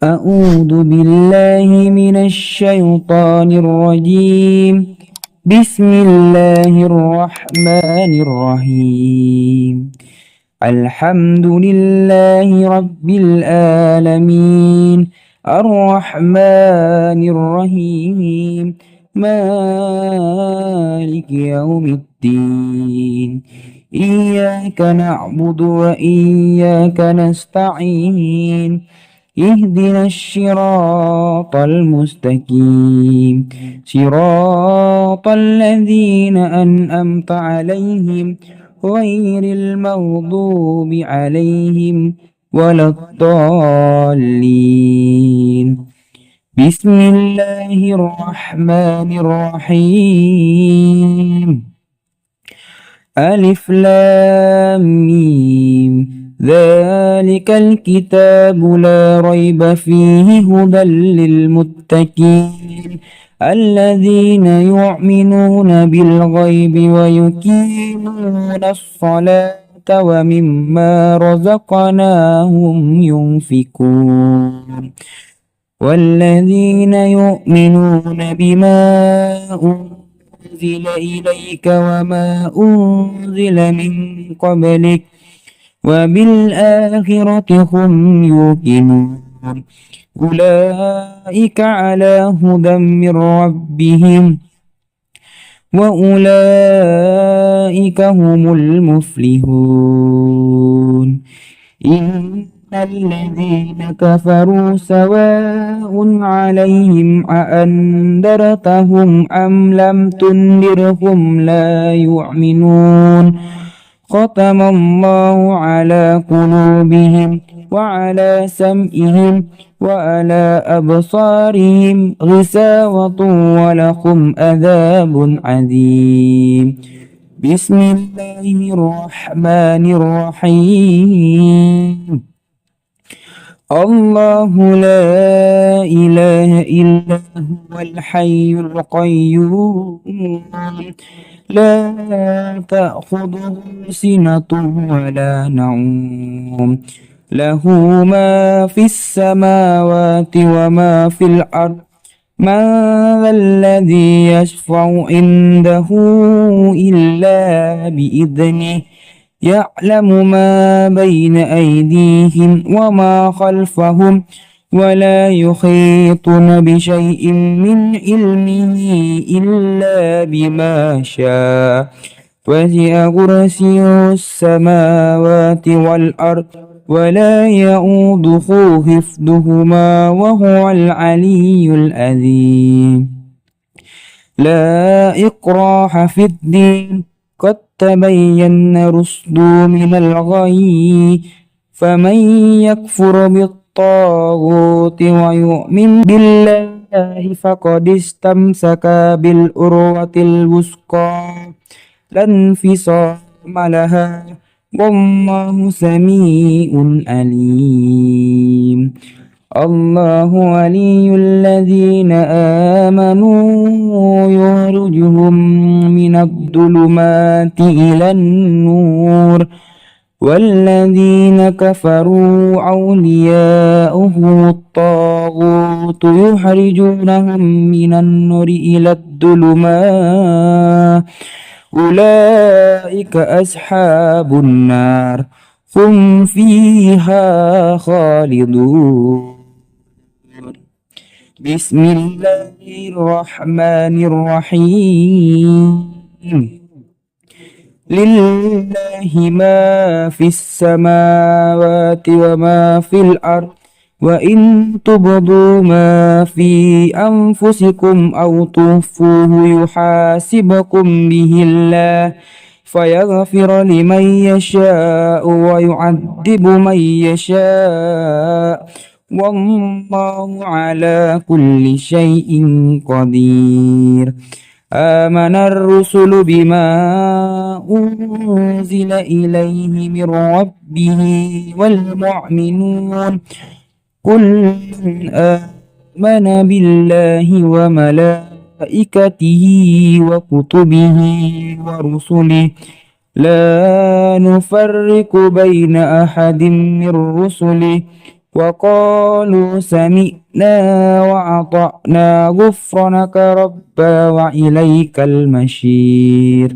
أعوذ بالله من الشيطان الرجيم. بسم الله الرحمن الرحيم. الحمد لله رب العالمين الرحمن الرحيم مالك يوم الدين. إياك نعبد وإياك نستعين. اهدنا الصراط المستقيم صراط الذين أنعمت عليهم غير المغضوب عليهم ولا الضالين. بسم الله الرحمن الرحيم. ألف لام ميم ذلك الكتاب لا ريب فيه هدى للمتقين الذين يؤمنون بالغيب ويقيمون الصلاة ومما رزقناهم ينفقون والذين يؤمنون بما أنزل إليك وما أنزل من قبلك وبالآخرة هم يوقنون أولئك على هدى من ربهم وأولئك هم المفلحون. إن الذين كفروا سواء عليهم أأنذرتهم أم لم تنذرهم لا يؤمنون ختم الله على قلوبهم وعلى سمعهم وعلى أبصارهم غشاوة ولهم عذاب عظيم. بسم الله الرحمن الرحيم. الله لا إله إلا هو الحي القيوم لا تأخذه سنة ولا نوم له ما في السماوات وما في الأرض من ذا الذي يشفع عنده إلا بإذنه يعلم ما بين أيديهم وما خلفهم ولا يحيطون بشيء من علمه إلا بما شاء وسع كرسيه السماوات والأرض ولا يؤوده حفظهما وهو العلي العظيم. لا إكراه في الدين قد تبين الرشد من الغي فمن يكفر بالطاغوت ويؤمن بالله فقد استمسك بالعروة الوثقى لا انفصام لها والله سميع عليم. الله ولي الذين آمنوا يخرجهم من الظلمات إلى النور والذين كفروا أولياؤهم الطاغوت يخرجونهم من النور إلى الظلمات أولئك أصحاب النار هم فيها خالدون. بسم الله الرحمن الرحيم. لله ما في السماوات وما في الأرض وإن تبدوا ما في أنفسكم أو تخفوه يحاسبكم به الله فيغفر لمن يشاء ويعذب من يشاء والله على كل شيء قدير. آمن الرسل بما أنزل إليه من ربه والمؤمنون كل آمن بالله وملائكته وكتبه ورسله لا نفرق بين أحد من رسله وقالوا سمعنا وأطعنا غفرانك ربنا وإليك المصير.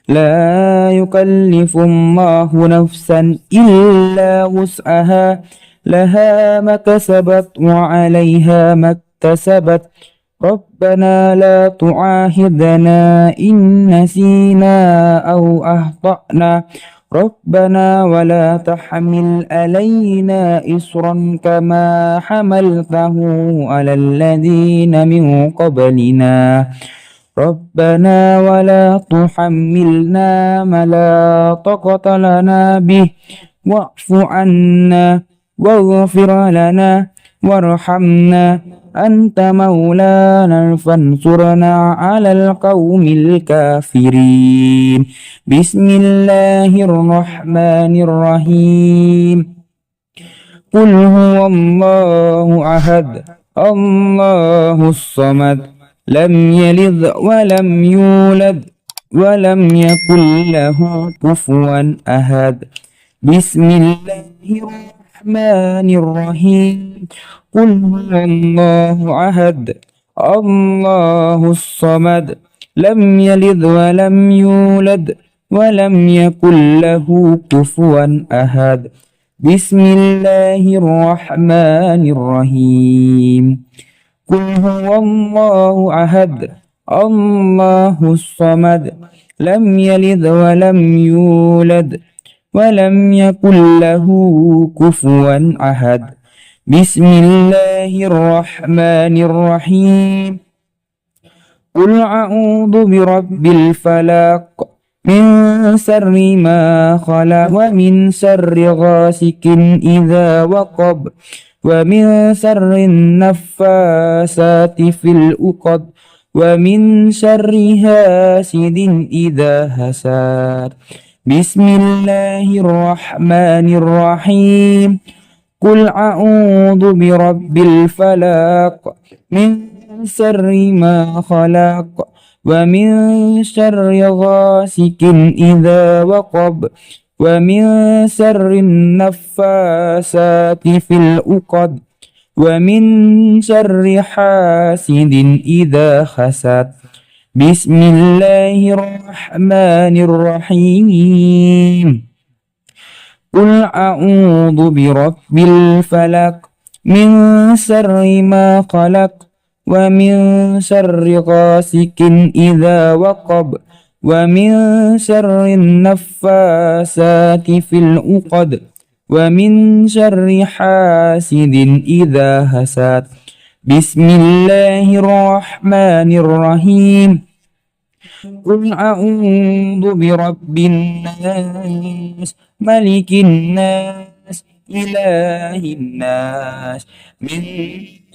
لا يكلف الله نفسا إلا وسعها لها ما كسبت وعليها ما اكتسبت ربنا لا تعاهدنا إن نسينا أو أخطأنا ربنا ولا تحمل علينا إصرا كما حملته على الذين من قبلنا ربنا ولا تحملنا ما لا طاقة لنا به واعف عنا واغفر لنا وارحمنا أنت مولانا فانصرنا على القوم الكافرين. بسم الله الرحمن الرحيم. قل هو الله أحد الله الصمد لم يلد ولم يولد ولم يكن له كفوا أحد. بسم الله الرحمن الرحيم. قل هو الله أحد الله الصمد لم يلد ولم يولد ولم يكن له كفوا أحد. بسم الله الرحمن الرحيم. قل هو الله أحد الله الصمد لم يلد ولم يولد ولم يكن له كفوا أحد. بسم الله الرحمن الرحيم. قل أعوذ برب الفلق من شر ما خلق ومن شر غاسق إذا وقب ومن شر النفاثات في العقد ومن شر حاسد إذا حسد. بسم الله الرحمن الرحيم. قل أعوذ برب الفلق من شر ما خلق ومن شر غاسق إذا وقب ومن شر النفاثات في العقد ومن شر حاسد إذا حسد. بسم الله الرحمن الرحيم. قل أعوذ برب الفلق من شر ما خلق ومن شر غاسق إذا وقب ومن شر النفاثات في العقد ومن شر حاسد إذا حسد. بسم الله الرحمن الرحيم. قل أعوذ برب الناس ملك الناس إله الناس من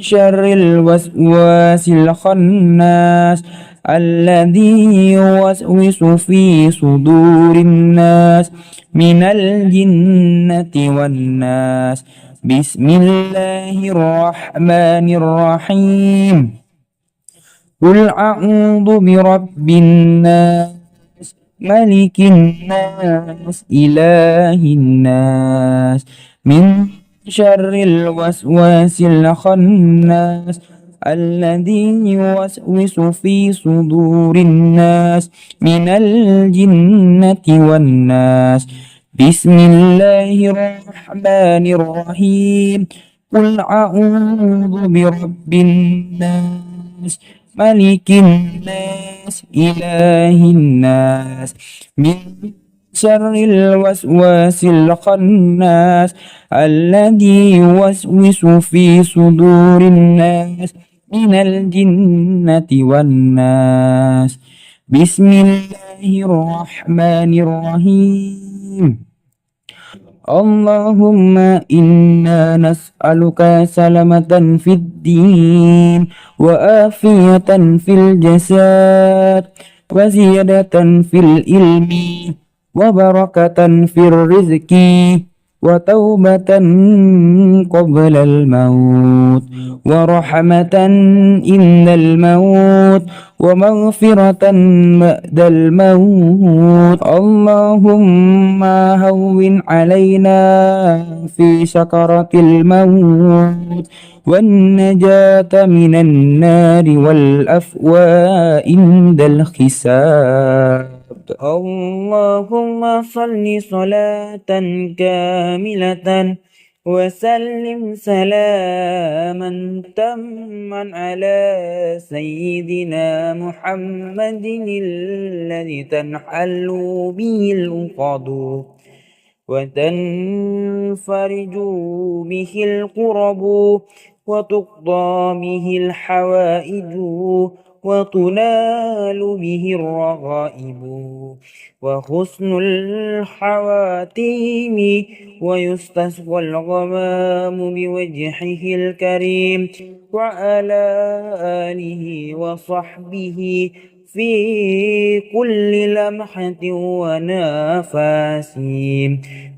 شر الوسواس الخناس الذي يوسوس في صدور الناس من الجنة والناس. بسم الله الرحمن الرحيم. قل أعوذ برب الناس ملك الناس إله الناس من شر الوسواس الخناس الذي يوسوس في صدور الناس من الجنة والناس. بسم الله الرحمن الرحيم. قل أعوذ برب الناس ملك الناس إله الناس من شر الوسواس الخناس الذي يوسوس في صدور الناس من الجنة والناس. بسم الله الرحمن الرحيم. اللهم إنا نسألك سلامة في الدين وآفية في الجسد وزيادة في العلم وبركة في الرزق وتوبة قبل الموت ورحمة عند الموت ومغفرة بعد الموت. اللهم هون علينا في سكرة الموت والنجاة من النار والأفواء عند الحساب. اللهم صل صلاة كاملة وسلم سلاما تاما على سيدنا محمد الذي تنحل به العقد وتنفرج به الكرب وتقضى به الحوائج وتنال به الرغائب وحسن الحواتيم ويستسقى الغمام بوجهه الكريم وعلى آله وصحبه في كل لمحة ونفس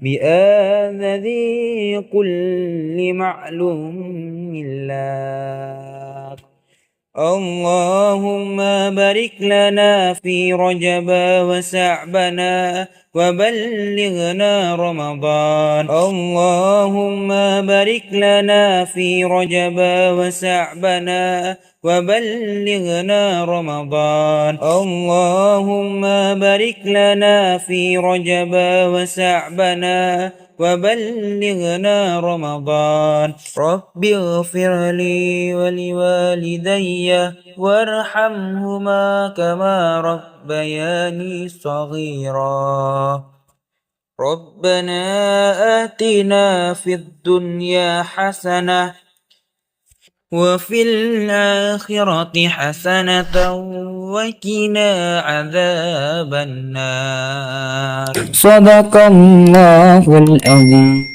بآذذ كل معلوم لك. اللهم بارك لنا في رجب وشعبنا وبلغنا رمضان. اللهم بارك لنا في رجب وشعبنا وبلغنا رمضان. اللهم بارك لنا في رجب وشعبنا وبلغنا رمضان. رب اغفر لي ولوالدي وارحمهما كما ربياني صغيرا. ربنا آتنا في الدنيا حسنة وفي الآخرة حسنة وقنا عذاب النار. صدق الله العظيم.